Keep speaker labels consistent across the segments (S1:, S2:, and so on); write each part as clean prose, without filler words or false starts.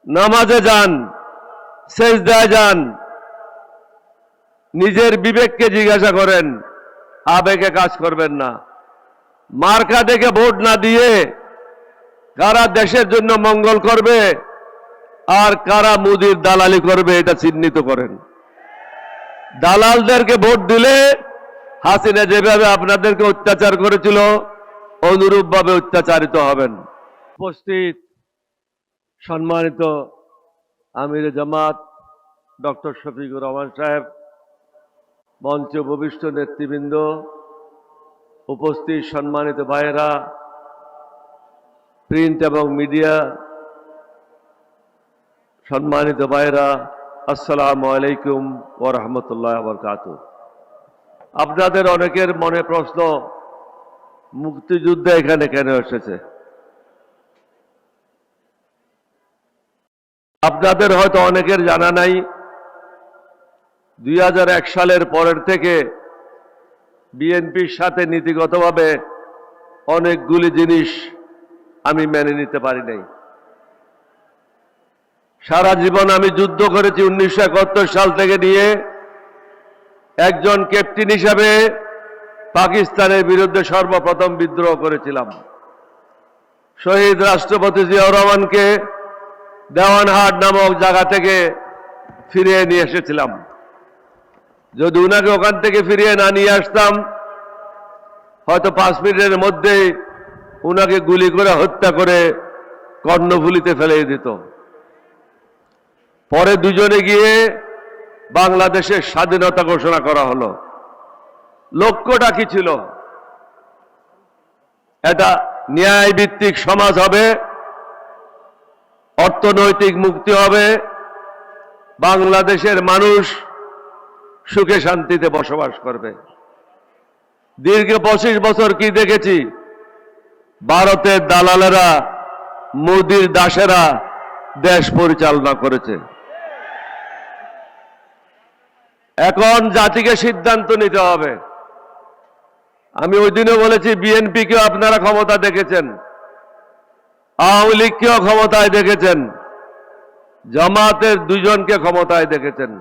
S1: নামাজে যান, সেজদায় যান, নিজের বিবেককে জিজ্ঞাসা করেন, আবেগে কাজ করবেন না। মার্কা দেখে ভোট না দিয়ে কারা দেশের জন্য মঙ্গল করবে আর কারা মুদির দালালি করবে এটা চিহ্নিত করেন। দালালদেরকে ভোট দিলে হাসিনা যেভাবে আপনাদেরকে অত্যাচার করেছিল অনুরূপভাবে অত্যাচারিত হবেন। উপস্থিত সম্মানিত আমির জামাত ডক্টর শফিকুর রহমান সাহেব, মঞ্চে উপবিষ্ট নেতৃবৃন্দ, উপস্থিত সম্মানিত ভাইয়েরা, প্রিন্ট এবং মিডিয়া সম্মানিত ভাইয়েরা, আসসালামু আলাইকুম ওয়া রাহমাতুল্লাহি ওয়া বারাকাতুহু। আপনাদের অনেকের মনে প্রশ্ন, মুক্তিযুদ্ধ এখানে কেন এসেছে? আপনাদের হয়তো অনেকের জানা নাই, 2001 সালের পরের থেকে বিএনপির সাথে নীতিগতভাবে অনেকগুলি জিনিস আমি মেনে নিতে পারি নাই। সারা জীবন আমি যুদ্ধ করেছি। 1971 সাল থেকে নিয়ে একজন ক্যাপ্টেন হিসাবে পাকিস্তানের বিরুদ্ধে সর্বপ্রথম বিদ্রোহ করেছিলাম। শহীদ রাষ্ট্রপতি জিয়াউর রহমানকে দেওয়ানহাট নামক জায়গা থেকে ফিরিয়ে নিয়ে এসেছিলাম। যদি উনাকে ওখান থেকে ফিরিয়ে না নিয়ে আসতাম, হয়তো 5 মিনিটের মধ্যেই উনাকে গুলি করে হত্যা করে কর্ণফুলীতে ফেলে দিত। পরে দুজনে গিয়ে বাংলাদেশের স্বাধীনতা ঘোষণা করা হলো। লক্ষ্যটা কি ছিল? এটা ন্যায়ভিত্তিক সমাজ হবে, অর্থনৈতিক মুক্তি হবে, বাংলাদেশের মানুষ সুখে শান্তিতে বসবাস করবে। দীর্ঘ 25 বছর কি দেখেছি? ভারতের দালালেরা, মোদির দাসেরা দেশ পরিচালনা করেছে। এখন জাতিকে সিদ্ধান্ত নিতে হবে। আমি ওই দিনও বলেছি, বিএনপিকেও আপনারা ক্ষমতা দেখেছেন, আওয়ামী লীগকেও ক্ষমতায় দেখেছেন, জামাতের 2 জনকে ক্ষমতায় দেখেছেন।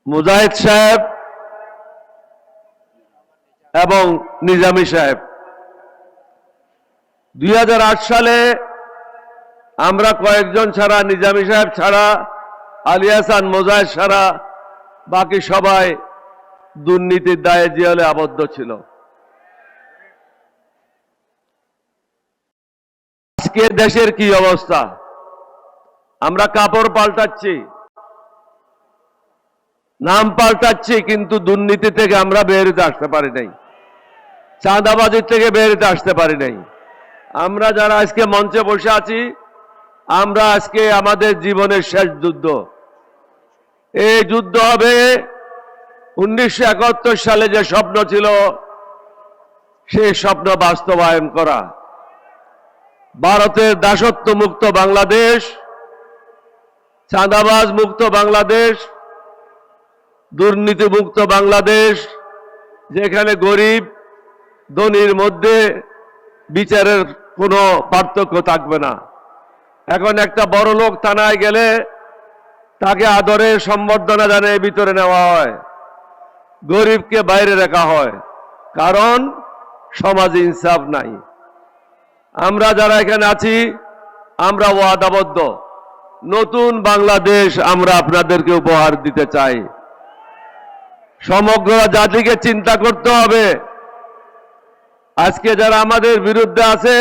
S1: মুজাহিদ সাহেব এবং নিজামী সাহেব। 2008 সালে আমরা কয়েকজন ছাড়া, নিজামী সাহেব ছাড়া, আলী হাসান, মুজাহিদ ছাড়া বাকি সবাই দুর্নীতির দায়ে জেলে আবদ্ধ ছিল। আজকে দেশের কি অবস্থা? আমরা কাপড় পাল্টাচ্ছি, নাম পাল্টাচ্ছি, কিন্তু দুর্নীতি থেকে আমরা বেরোতে আসতে পারি নাই, চাঁদাবাজির থেকে বেরোতে আসতে পারি নাই। আমরা যারা আজকে মঞ্চে বসে আছি, আমরা আজকে আমাদের জীবনের শেষ যুদ্ধ। এই যুদ্ধ হবে 1971 সালে যে স্বপ্ন ছিল, সেই স্বপ্ন বাস্তবায়ন করা। ভারতের দাসত্ব মুক্ত বাংলাদেশ, চাঁদাবাজ মুক্ত বাংলাদেশ, দুর্নীতি মুক্ত বাংলাদেশ, যেখানে গরিব ধনীর মধ্যে বিচারের কোনো পার্থক্য থাকবে না। এখন একটা বড় লোক থানায় গেলে তাকে আদরে সম্বর্ধনা জানিয়ে ভিতরে নেওয়া হয়, গরিবকে বাইরে রাখা হয়, কারণ সমাজে ইনসাফ নাই। আমরা যারা এখানে আছি, আমরা ওয়াদাবদ্ধ, নতুন বাংলাদেশ আমরা আপনাদেরকে উপহার দিতে চাই। সমগ্র জাতিকে চিন্তা করতে হবে। আজকে যারা আমাদের বিরুদ্ধে আছে,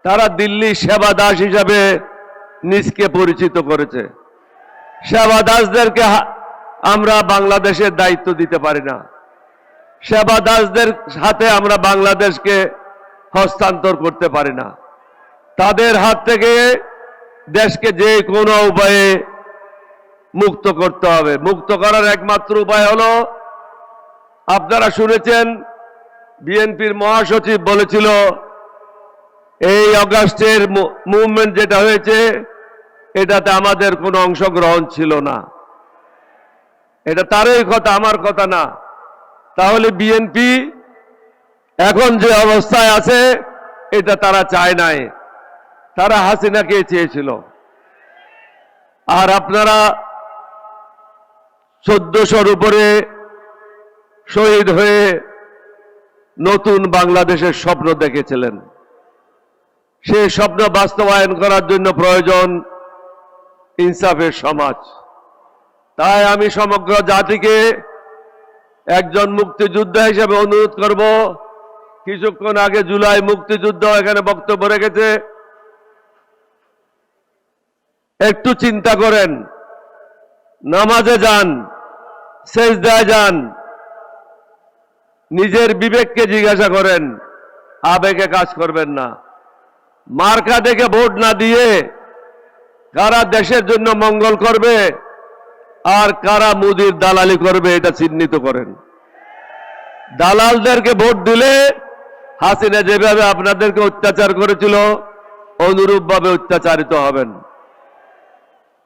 S1: তারা দিল্লি সেবা দাস হিসাবে নিজকে পরিচিত করেছে। সেবা দাসদেরকে আমরা বাংলাদেশের দায়িত্ব দিতে পারি না। সেবা দাসদের হাতে আমরা বাংলাদেশকে হস্তান্তর করতে পারি না। তাদের হাত থেকে দেশকে যে কোনো উপায়ে মুক্ত করতে হবে। মুক্ত করার একমাত্র উপায় হলো, আপনারা শুনেছেন বিএনপির মহাসচিব বলেছিল, এই অগাস্টের মুভমেন্ট যেটা হয়েছে, এটাতে আমাদের কোনো অংশগ্রহণ ছিল না। এটা তারই কথা, আমার কথা না। তাহলে বিএনপি এখন যে অবস্থায় আছে, এটা তারা চায় নাই, তারা হাসিনাকে চেয়েছিল। আর আপনারা 1400-র উপরে শহীদ হয়ে নতুন বাংলাদেশের স্বপ্ন দেখেছিলেন। সেই স্বপ্ন বাস্তবায়ন করার জন্য প্রয়োজন ইনসাফের সমাজ। তাই আমি সমগ্র জাতিকে একজন মুক্তিযোদ্ধা হিসেবে অনুরোধ করব, কিছুক্ষণ আগে জুলাই মুক্তিযুদ্ধ এখানে বক্তব্য রেখেছে, একটু চিন্তা করেন, নামাজে যান, সেজদায় যান, নিজের বিবেককে জিজ্ঞাসা করেন, আবেগে কাজ করবেন না। মার্কা দেখে ভোট না দিয়ে কারা দেশের জন্য মঙ্গল করবে আর কারা মুদির দালালি করবে এটা চিহ্নিত করেন। দালালদেরকে ভোট দিলে হাসিনা যেভাবে আপনাদেরকে অত্যাচার করেছিল অনুরূপভাবে অত্যাচারিত হবেন,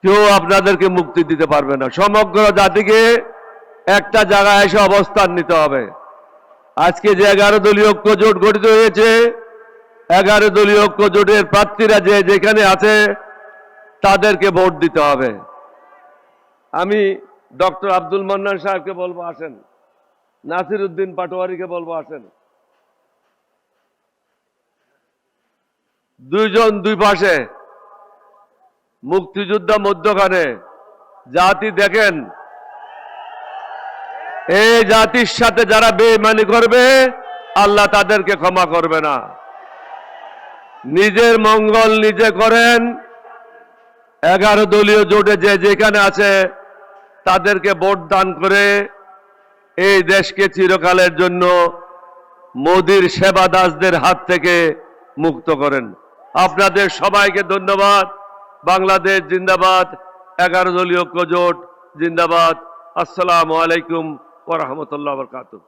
S1: কেউ আপনাদেরকে মুক্তি দিতে পারবে না। সমগ্র জাতিকে একটা জায়গায় এসে অবস্থান নিতে হবে। আজকে যে 11 দলীয় ঐক্য জোট গঠিত হয়েছে, 11 দলীয় ঐক্য জোটের প্রার্থীরা যে যেখানে আছে তাদেরকে ভোট দিতে হবে। আমি ডক্টর আব্দুল মান্নান সাহেবকে বলবো আসেন, নাসির উদ্দিন পাটোয়ারিকে বলবো আসেন। দুইজন দুই পাশে, মুক্তিযোদ্ধা মধ্যখানে। জাতি দেখেন, এই জাতির সাথে যারা বেঈমানি করবে আল্লাহ তাদেরকে ক্ষমা করবে না। নিজের মঙ্গল নিজে করেন। 11 দলীয় জোটে যে যেখানে আছে তাদেরকে ভোট দান করে এই দেশকে চিরকালের জন্য মোদির সেবা দাসদের হাত থেকে মুক্ত করেন। আপনাদের সবাইকে ধন্যবাদ। বাংলাদেশ জিন্দাবাদ, 11 দলীয় ঐক্য জোট জিন্দাবাদ। আসসালামু আলাইকুম ওয়া রাহমাতুল্লাহি ওয়া বারাকাতুহু।